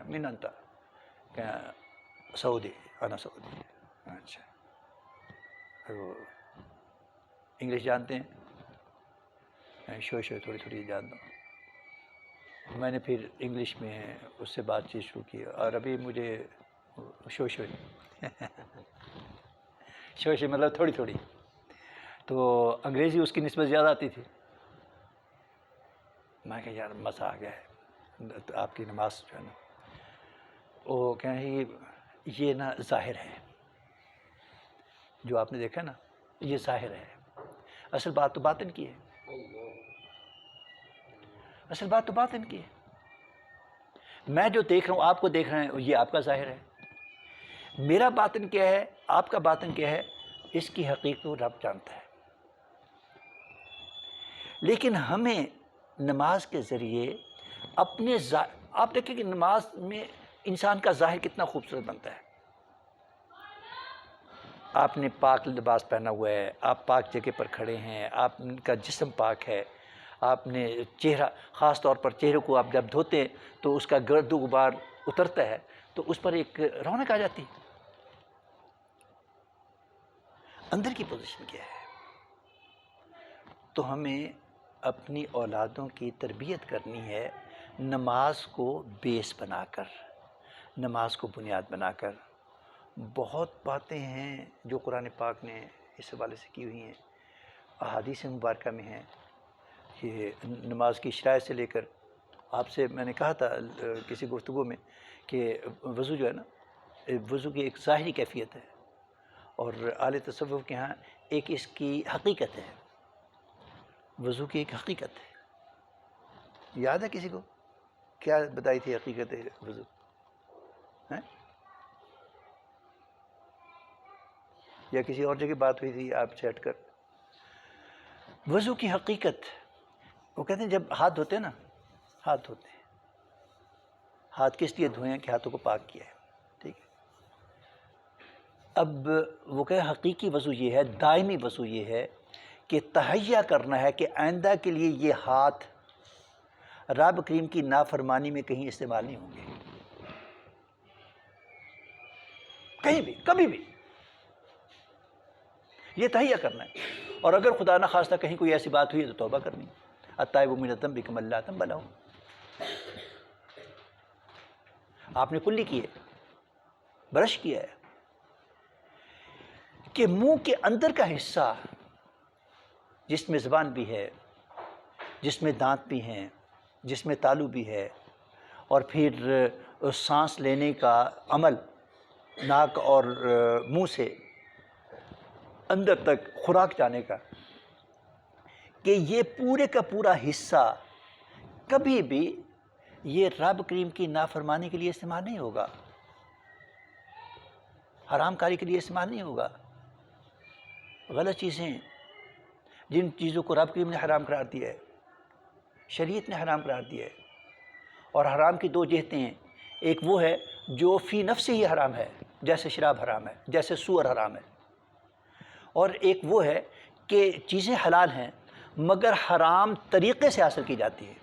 من انت سعودی انا سعودی. اچھا وہ انگلش جانتے ہیں؟ شوئے تھوڑی تھوڑی جانتا ہوں. میں نے پھر انگلش میں اس سے بات چیت شروع کی اور ابھی مجھے شوئے مطلب تھوڑی تھوڑی، تو انگریزی اس کی نسبت زیادہ آتی تھی. میں کہا یار مزہ آ گیا ہے آپ کی نماز جو ہے نا. وہ کہیں یہ نا ظاہر ہے، جو آپ نے دیکھا نا یہ ظاہر ہے، اصل بات تو باطن کی ہے. اصل بات تو باطن کی ہے. میں جو دیکھ رہا ہوں، آپ کو دیکھ رہے ہیں، یہ آپ کا ظاہر ہے. میرا باطن کیا ہے، آپ کا باطن کیا ہے، اس کی حقیقت کو رب جانتا ہے. لیکن ہمیں نماز کے ذریعے اپنے آپ دیکھیں کہ نماز میں انسان کا ظاہر کتنا خوبصورت بنتا ہے. آپ نے پاک لباس پہنا ہوا ہے، آپ پاک جگہ پر کھڑے ہیں، آپ کا جسم پاک ہے، آپ نے چہرہ، خاص طور پر چہرے کو آپ جب دھوتے ہیں تو اس کا گرد و غبار اترتا ہے تو اس پر ایک رونق آ جاتی. اندر کی پوزیشن کیا ہے؟ تو ہمیں اپنی اولادوں کی تربیت کرنی ہے نماز کو بیس بنا کر، نماز کو بنیاد بنا کر. بہت باتیں ہیں جو قرآن پاک نے اس حوالے سے کی ہوئی ہیں، احادیث مبارکہ میں ہیں. یہ نماز کی شرائط سے لے کر، آپ سے میں نے کہا تھا کسی گفتگو میں کہ وضو جو ہے نا، وضو کی ایک ظاہری کیفیت ہے اور اہل تصوف کے ہاں ایک اس کی حقیقت ہے. وضو کی ایک حقیقت ہے. یاد ہے کسی کو کیا بتائی تھی حقیقت وضو؟ یا کسی اور جگہ بات ہوئی تھی آپ سے ہٹ کر؟ وضو کی حقیقت، وہ کہتے ہیں جب ہاتھ دھوتے ہیں نا، ہاتھ دھوتے ہیں، ہاتھ کس لیے دھوئیں کہ ہاتھوں کو پاک کیا ہے. ٹھیک ہے. اب وہ کہ حقیقی وضو یہ ہے، دائمی وضو یہ ہے کہ تہیہ کرنا ہے کہ آئندہ کے لیے یہ ہاتھ رب کریم کی نافرمانی میں کہیں استعمال نہیں ہوں گے، کہیں بھی، کبھی بھی. یہ تہیہ کرنا ہے. اور اگر خدا نہ خواستہ کہیں کوئی ایسی بات ہوئی ہے تو توبہ کرنی. التائب من الذنب کمن لا ذنب لہ. آپ نے کلی کی ہے، برش کیا ہے کہ منہ کے اندر کا حصہ جس میں زبان بھی ہے، جس میں دانت بھی ہیں، جس میں تالو بھی ہے، اور پھر سانس لینے کا عمل ناک اور منہ سے اندر تک خوراک جانے کا، کہ یہ پورے کا پورا حصہ کبھی بھی یہ رب کریم کی نافرمانی کے لیے استعمال نہیں ہوگا، حرام کاری کے لیے استعمال نہیں ہوگا. غلط چیزیں، جن چیزوں کو رب کریم نے حرام قرار دیا ہے، شریعت نے حرام قرار دیا ہے. اور حرام کی دو جہتیں ہیں، ایک وہ ہے جو فی نفس ہی حرام ہے، جیسے شراب حرام ہے، جیسے سور حرام ہے. اور ایک وہ ہے کہ چیزیں حلال ہیں مگر حرام طریقے سے حاصل کی جاتی ہے،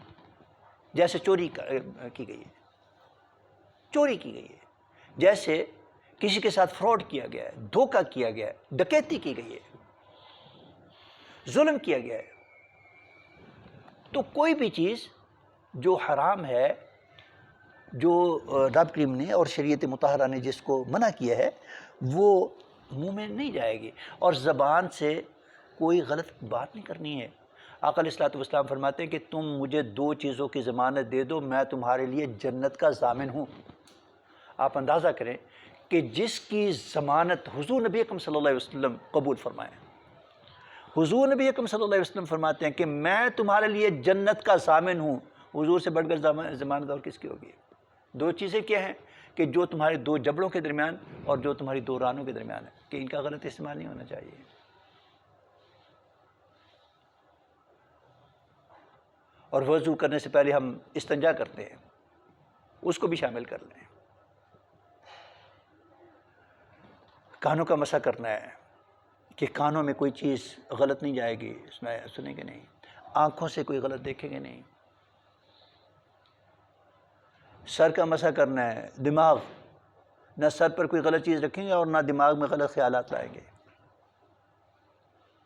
جیسے چوری کی گئی ہے، چوری کی گئی ہے، جیسے کسی کے ساتھ فراڈ کیا گیا ہے، دھوکہ کیا گیا ہے، ڈکیتی کی گئی ہے، ظلم کیا گیا ہے. تو کوئی بھی چیز جو حرام ہے، جو رب کریم نے اور شریعت مطہرہ نے جس کو منع کیا ہے، وہ منہ میں نہیں جائے گی. اور زبان سے کوئی غلط بات نہیں کرنی ہے. آقا علیہ الصلوۃ والسلام فرماتے ہیں کہ تم مجھے دو چیزوں کی ضمانت دے دو، میں تمہارے لیے جنت کا ضامن ہوں. آپ اندازہ کریں کہ جس کی ضمانت حضور نبی اکرم صلی اللہ علیہ وسلم قبول فرمائیں. حضور نبی اکرم صلی اللہ علیہ وسلم فرماتے ہیں کہ میں تمہارے لیے جنت کا ضامن ہوں. حضور سے بڑھ کر ضمانت اور کس کی ہوگی؟ دو چیزیں کیا ہیں کہ جو تمہارے دو جبڑوں کے درمیان اور جو تمہاری دو رانوں کے درمیان ہے، کہ ان کا غلط استعمال نہیں ہونا چاہیے. اور وضو کرنے سے پہلے ہم استنجا کرتے ہیں، اس کو بھی شامل کر لیں. کانوں کا مسح کرنا ہے کہ کانوں میں کوئی چیز غلط نہیں جائے گی، اس میں سنیں گے نہیں. آنکھوں سے کوئی غلط دیکھیں گے نہیں. سر کا مسح کرنا ہے، دماغ، نہ سر پر کوئی غلط چیز رکھیں گے اور نہ دماغ میں غلط خیالات لائیں گے.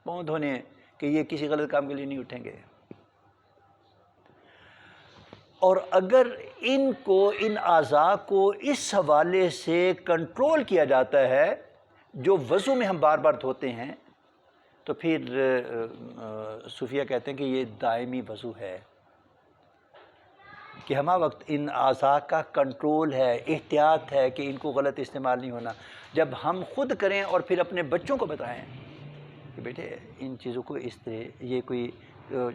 پاؤں دھونے ہیں کہ یہ کسی غلط کام کے لیے نہیں اٹھیں گے. اور اگر ان اعضاء کو اس حوالے سے کنٹرول کیا جاتا ہے جو وضو میں ہم بار بار دھوتے ہیں، تو پھر صوفیہ کہتے ہیں کہ یہ دائمی وضو ہے، کہ ہمہ وقت ان اعضاء کا کنٹرول ہے، احتیاط ہے کہ ان کو غلط استعمال نہیں ہونا. جب ہم خود کریں اور پھر اپنے بچوں کو بتائیں کہ بیٹے ان چیزوں کو اس طرح، یہ کوئی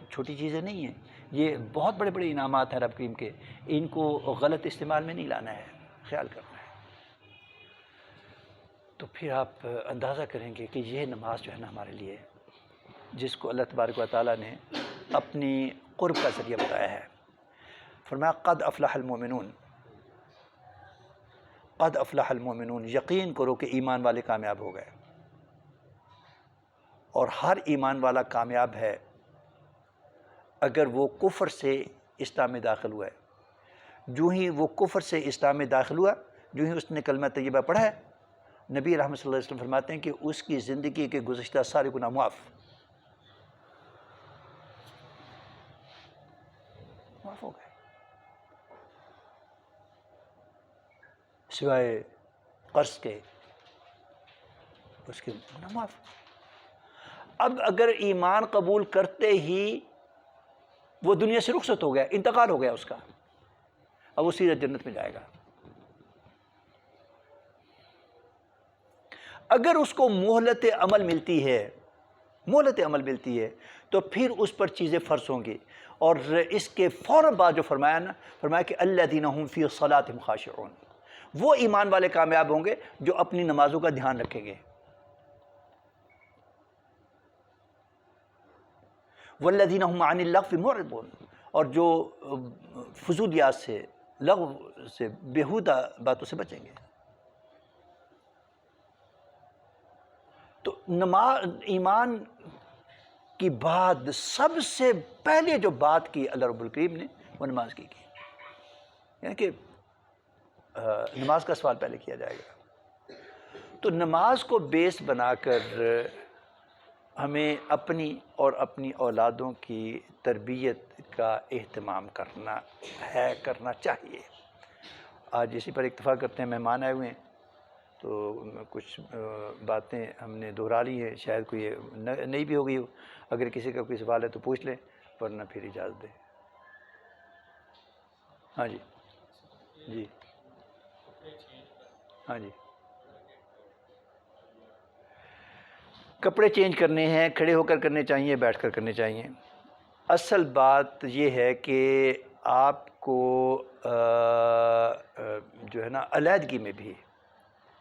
چھوٹی چیزیں نہیں ہیں، یہ بہت بڑے بڑے انعامات ہیں رب کریم کے، ان کو غلط استعمال میں نہیں لانا ہے، خیال کرنا ہے. تو پھر آپ اندازہ کریں گے کہ یہ نماز جو ہے نا ہمارے لیے، جس کو اللہ تبارک و تعالیٰ نے اپنی قرب کا ذریعہ بتایا ہے. فرمایا قد افلح المؤمنون، قد افلح المؤمنون، یقین کرو کہ ایمان والے کامیاب ہو گئے. اور ہر ایمان والا کامیاب ہے اگر وہ کفر سے اسلام میں داخل ہوا ہے. جو ہی وہ کفر سے اسلام میں داخل ہوا، جو ہی اس نے کلمہ طیبہ پڑھا ہے، نبی رحمۃ صلی اللہ علیہ وسلم فرماتے ہیں کہ اس کی زندگی کے گزشتہ سارے گناہ معاف ہو گئے، سوائے قرض کے، اس کے گناہ معاف. اب اگر ایمان قبول کرتے ہی وہ دنیا سے رخصت ہو گیا، انتقال ہو گیا اس کا، اب وہ سیدھا جنت میں جائے گا. اگر اس کو مہلت عمل ملتی ہے، مہلت عمل ملتی ہے، تو پھر اس پر چیزیں فرض ہوں گی. اور اس کے فوراً بعد جو فرمایا نا، فرمایا کہ الذین هم فی صلاتہم خاشعون، وہ ایمان والے کامیاب ہوں گے جو اپنی نمازوں کا دھیان رکھیں گے. والذین هم عن اللغو معرضون، اور جو فضولیات سے، لغو سے، بیہودہ باتوں سے بچیں گے. تو نماز، ایمان کی بعد سب سے پہلے جو بات کی اللہ رب الکریم نے، وہ نماز کی، یعنی کہ نماز کا سوال پہلے کیا جائے گا. تو نماز کو بیس بنا کر ہمیں اپنی اور اپنی اولادوں کی تربیت کا اہتمام کرنا ہے، کرنا چاہیے. آج اسی پر اتفاق کرتے ہیں، مہمان آئے ہوئے ہیں تو کچھ باتیں ہم نے دہرا لی ہیں، شاید کوئی نئی بھی ہو گئی ہو. اگر کسی کا کوئی سوال ہے تو پوچھ لیں، ورنہ پھر اجازت دیں. ہاں جی، جی، ہاں جی. کپڑے چینج کرنے ہیں، کھڑے ہو کر کرنے چاہیے، بیٹھ کر کرنے چاہیے. اصل بات یہ ہے کہ آپ کو جو ہے نا علیحدگی میں بھی،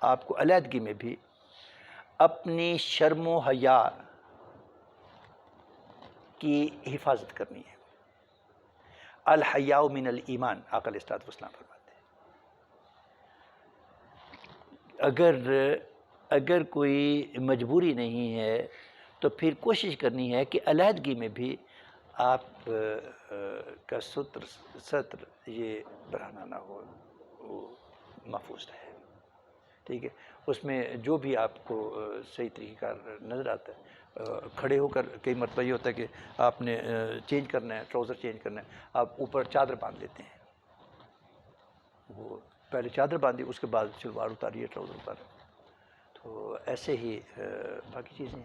آپ کو علیحدگی میں بھی اپنی شرم و حیا کی حفاظت کرنی ہے. الحیاء من الایمان، آقا علیہ الصلوۃ والسلام فرماتے ہیں. اگر کوئی مجبوری نہیں ہے تو پھر کوشش کرنی ہے کہ علیحدگی میں بھی آپ کا ستر یہ بڑھانا نہ ہو، وہ محفوظ رہے. ٹھیک ہے، اس میں جو بھی آپ کو صحیح طریقہ کار نظر آتا ہے. کھڑے ہو کر کئی مرتبہ یہ ہوتا ہے کہ آپ نے چینج کرنا ہے، ٹراؤزر چینج کرنا ہے، آپ اوپر چادر باندھ لیتے ہیں. وہ پہلے چادر باندھی، اس کے بعد شلوار اتاری ہے، ٹراؤزر اتارا. تو ایسے ہی باقی چیزیں،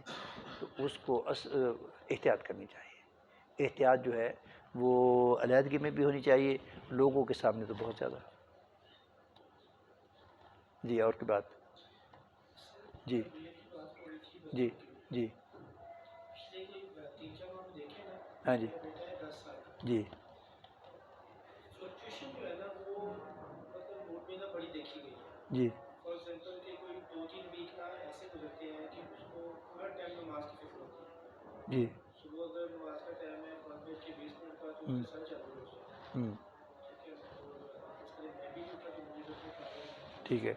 تو اس کو احتیاط کرنی چاہیے. احتیاط جو ہے وہ علیحدگی میں بھی ہونی چاہیے، لوگوں کے سامنے تو بہت زیادہ. جی، اور کی بات؟ جی، جی، جی، ہاں جی، جی، جی، جی، ٹھیک ہے.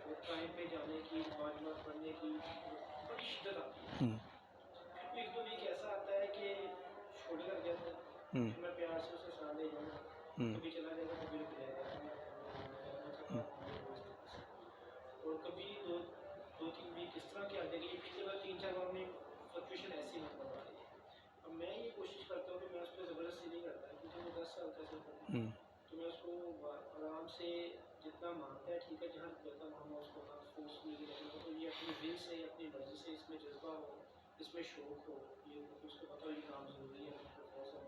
سال کا سفر ہے تو میں اس کو آرام سے جتنا مانتا ہے ٹھیک ہے، جہاں جتنا ماننا اس کو فورسفلی رہنا تو یہ اپنی دل سے اپنی مرضی سے اس میں جذبہ ہو، اس میں شوق ہو، یہ اس کو پتہ یہ کام ضروری ہے،